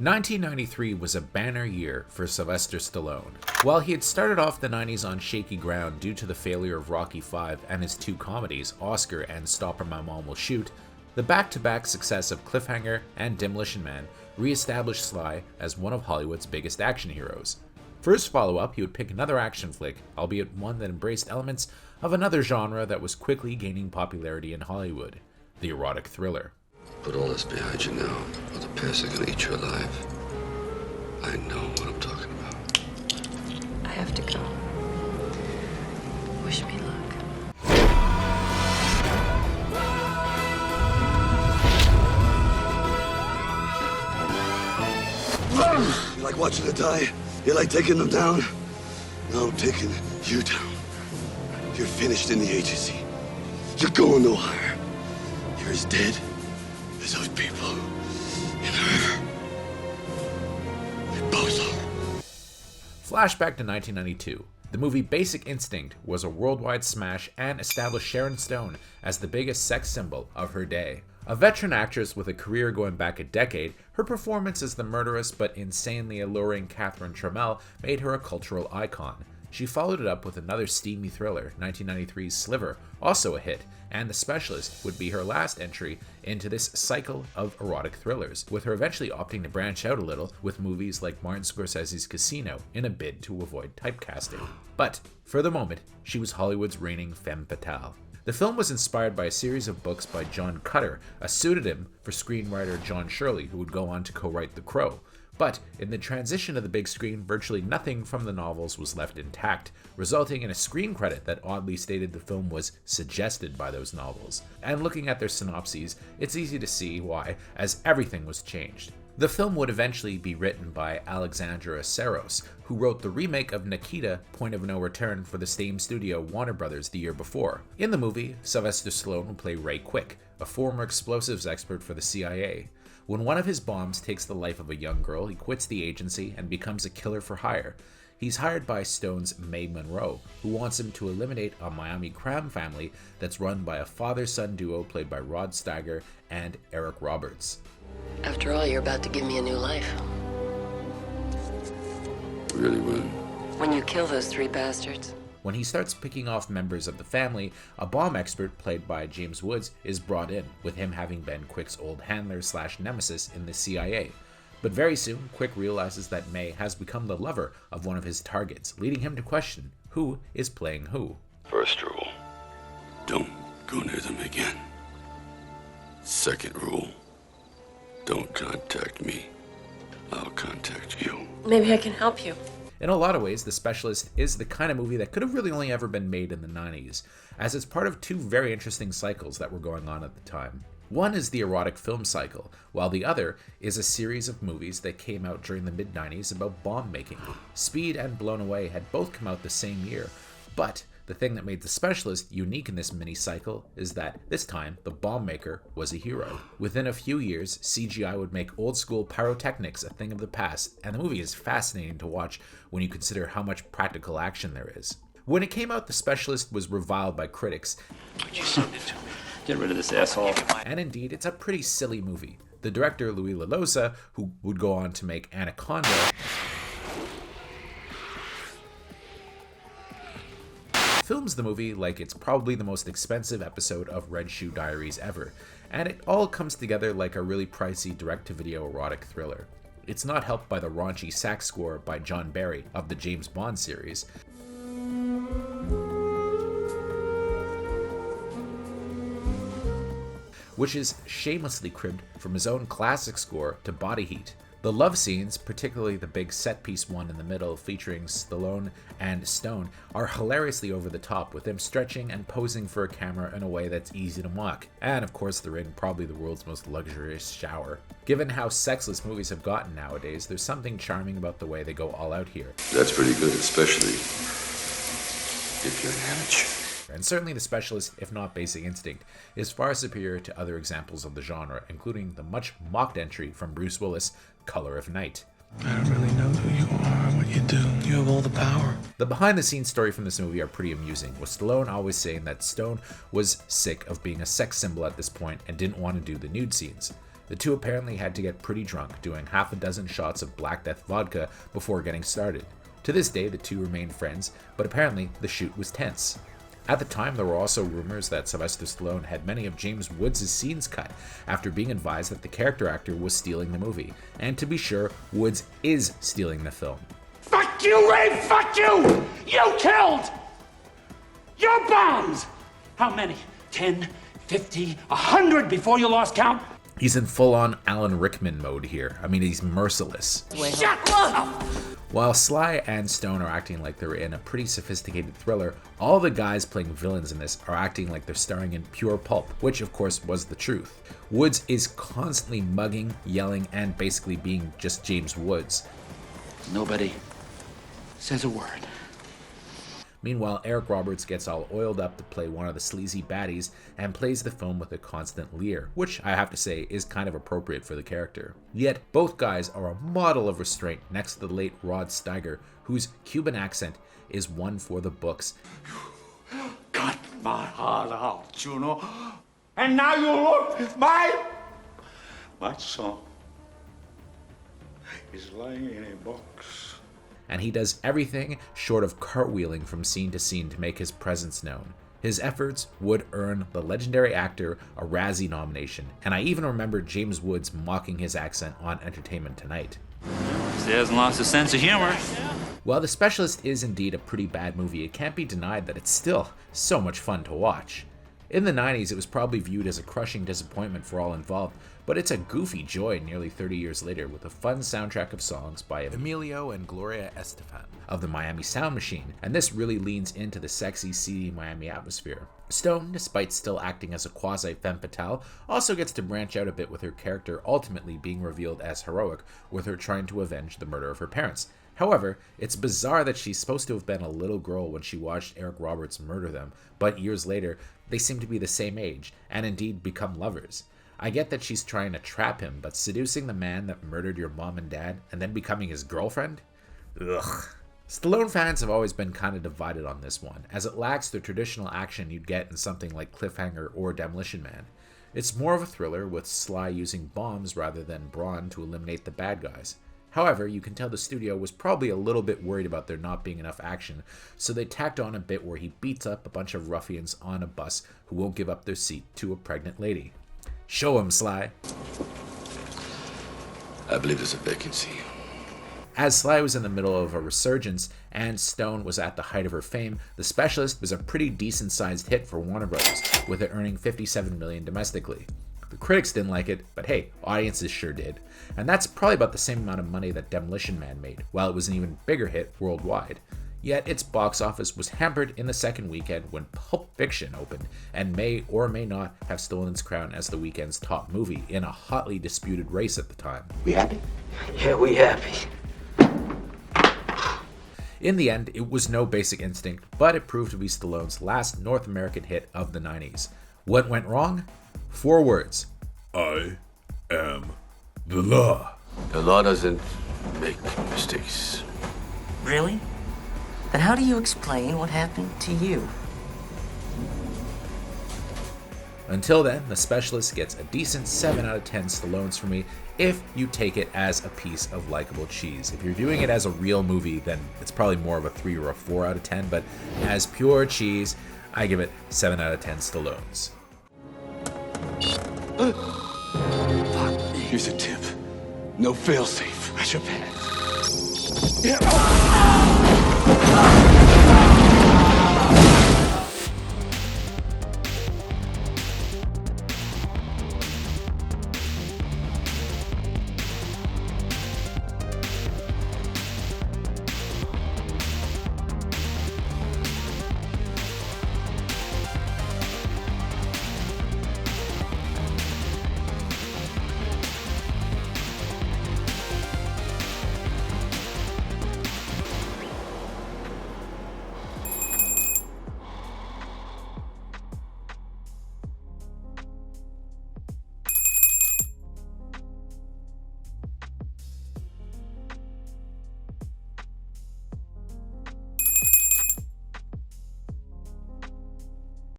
1993 was a banner year for Sylvester Stallone. While he had started off the 90s on shaky ground due to the failure of Rocky V and his two comedies, Oscar and Stop or My Mom Will Shoot, the back-to-back success of Cliffhanger and Demolition Man re-established Sly as one of Hollywood's biggest action heroes. For his follow-up, he would pick another action flick, albeit one that embraced elements of another genre that was quickly gaining popularity in Hollywood, the erotic thriller. Put all this behind you now, or the past is gonna eat you alive. I know what I'm talking about. I have to go. Wish me luck. You like watching it die? You like taking them down? Now I'm taking you down. You're finished in the agency. You're going no higher. You're as dead as those people in the river. We both are. Flashback to 1992. The movie Basic Instinct was a worldwide smash and established Sharon Stone as the biggest sex symbol of her day. A veteran actress with a career going back a decade, her performance as the murderous but insanely alluring Catherine Trammell made her a cultural icon. She followed it up with another steamy thriller, 1993's Sliver, also a hit, and The Specialist would be her last entry into this cycle of erotic thrillers, with her eventually opting to branch out a little with movies like Martin Scorsese's Casino in a bid to avoid typecasting. But, for the moment, she was Hollywood's reigning femme fatale. The film was inspired by a series of books by John Cutter, a pseudonym for screenwriter John Shirley, who would go on to co-write The Crow. But in the transition to the big screen, virtually nothing from the novels was left intact, resulting in a screen credit that oddly stated the film was suggested by those novels. And looking at their synopses, it's easy to see why, as everything was changed. The film would eventually be written by Alexandra Saros, who wrote the remake of Nikita: Point of No Return for the same studio Warner Brothers the year before. In the movie, Sylvester Stallone would play Ray Quick, a former explosives expert for the CIA. When one of his bombs takes the life of a young girl, he quits the agency and becomes a killer for hire. He's hired by Stone's Mae Monroe, who wants him to eliminate a Miami crime family that's run by a father-son duo played by Rod Steiger and Eric Roberts. After all, you're about to give me a new life. Really, when? When you kill those three bastards. When he starts picking off members of the family, a bomb expert played by James Woods is brought in, with him having been Quick's old handler/nemesis in the CIA. But very soon, Quick realizes that Mae has become the lover of one of his targets, leading him to question who is playing who. First rule, don't go near them again. Second rule, don't contact me. I'll contact you. Maybe I can help you. In a lot of ways, The Specialist is the kind of movie that could have really only ever been made in the 90s, as it's part of two very interesting cycles that were going on at the time. One is the erotic film cycle, while the other is a series of movies that came out during the mid-90s about bomb making. Speed and Blown Away had both come out the same year, but the thing that made The Specialist unique in this mini-cycle is that, this time, the bomb maker was a hero. Within a few years, CGI would make old-school pyrotechnics a thing of the past, and the movie is fascinating to watch when you consider how much practical action there is. When it came out, The Specialist was reviled by critics. Would you send it to me? Get rid of this asshole. And indeed, it's a pretty silly movie. The director, Louis Lalosa, who would go on to make Anaconda, films the movie like it's probably the most expensive episode of Red Shoe Diaries ever, and it all comes together like a really pricey direct-to-video erotic thriller. It's not helped by the raunchy sax score by John Barry of the James Bond series, which is shamelessly cribbed from his own classic score to Body Heat. The love scenes, particularly the big set-piece one in the middle featuring Stallone and Stone, are hilariously over the top, with them stretching and posing for a camera in a way that's easy to mock. And of course they're in probably the world's most luxurious shower. Given how sexless movies have gotten nowadays, there's something charming about the way they go all out here. That's pretty good, especially if you're an amateur. And certainly The Specialist, if not Basic Instinct, is far superior to other examples of the genre, including the much mocked entry from Bruce Willis, Color of Night. I don't really know who you are and what you do. You have all the power. The behind-the-scenes story from this movie are pretty amusing, with Stallone always saying that Stone was sick of being a sex symbol at this point and didn't want to do the nude scenes. The two apparently had to get pretty drunk, doing half a dozen shots of Black Death vodka before getting started. To this day, the two remain friends, but apparently the shoot was tense. At the time, there were also rumors that Sylvester Stallone had many of James Woods' scenes cut after being advised that the character actor was stealing the movie. And to be sure, Woods is stealing the film. Fuck you, Ray! Fuck you! You killed! Your bombs! How many? 10, 50, 100 before you lost count? He's in full-on Alan Rickman mode here. I mean, he's merciless. Shut up! While Sly and Stone are acting like they're in a pretty sophisticated thriller, all the guys playing villains in this are acting like they're starring in pure pulp, which of course was the truth. Woods is constantly mugging, yelling, and basically being just James Woods. Nobody says a word. Meanwhile, Eric Roberts gets all oiled up to play one of the sleazy baddies and plays the film with a constant leer, which I have to say is kind of appropriate for the character. Yet, both guys are a model of restraint next to the late Rod Steiger, whose Cuban accent is one for the books. Cut my heart out, Juno. And now you look, my son is lying in a box. And he does everything short of cartwheeling from scene to scene to make his presence known. His efforts would earn the legendary actor a Razzie nomination, and I even remember James Woods mocking his accent on Entertainment Tonight. He hasn't lost his sense of humor. While The Specialist is indeed a pretty bad movie, it can't be denied that it's still so much fun to watch. In the 90s, it was probably viewed as a crushing disappointment for all involved, but it's a goofy joy nearly 30 years later with a fun soundtrack of songs by Emilio and Gloria Estefan of the Miami Sound Machine, and this really leans into the sexy, seedy Miami atmosphere. Stone, despite still acting as a quasi-femme fatale, also gets to branch out a bit with her character ultimately being revealed as heroic, with her trying to avenge the murder of her parents. However, it's bizarre that she's supposed to have been a little girl when she watched Eric Roberts murder them, but years later, they seem to be the same age, and indeed become lovers. I get that she's trying to trap him, but seducing the man that murdered your mom and dad, and then becoming his girlfriend? Ugh. Stallone fans have always been kind of divided on this one, as it lacks the traditional action you'd get in something like Cliffhanger or Demolition Man. It's more of a thriller, with Sly using bombs rather than brawn to eliminate the bad guys. However, you can tell the studio was probably a little bit worried about there not being enough action, so they tacked on a bit where he beats up a bunch of ruffians on a bus who won't give up their seat to a pregnant lady. Show him, Sly. I believe there's a vacancy. As Sly was in the middle of a resurgence and Stone was at the height of her fame, The Specialist was a pretty decent-sized hit for Warner Bros., with it earning $57 million domestically. The critics didn't like it, but hey, audiences sure did. And that's probably about the same amount of money that Demolition Man made, while it was an even bigger hit worldwide. Yet its box office was hampered in the second weekend when Pulp Fiction opened, and may or may not have stolen its crown as the weekend's top movie in a hotly disputed race at the time. We happy? Yeah, we happy. In the end, it was no Basic Instinct, but it proved to be Stallone's last North American hit of the 90s. What went wrong? 4 words. I am the law. The law doesn't make mistakes. Really? Then how do you explain what happened to you? Until then, The Specialist gets a decent 7 out of 10 Stallones for me if you take it as a piece of likable cheese. If you're doing it as a real movie, then it's probably more of a 3 or a 4 out of 10, but as pure cheese, I give it 7 out of 10 Stallones. Here's a tip. No failsafe. I should pass.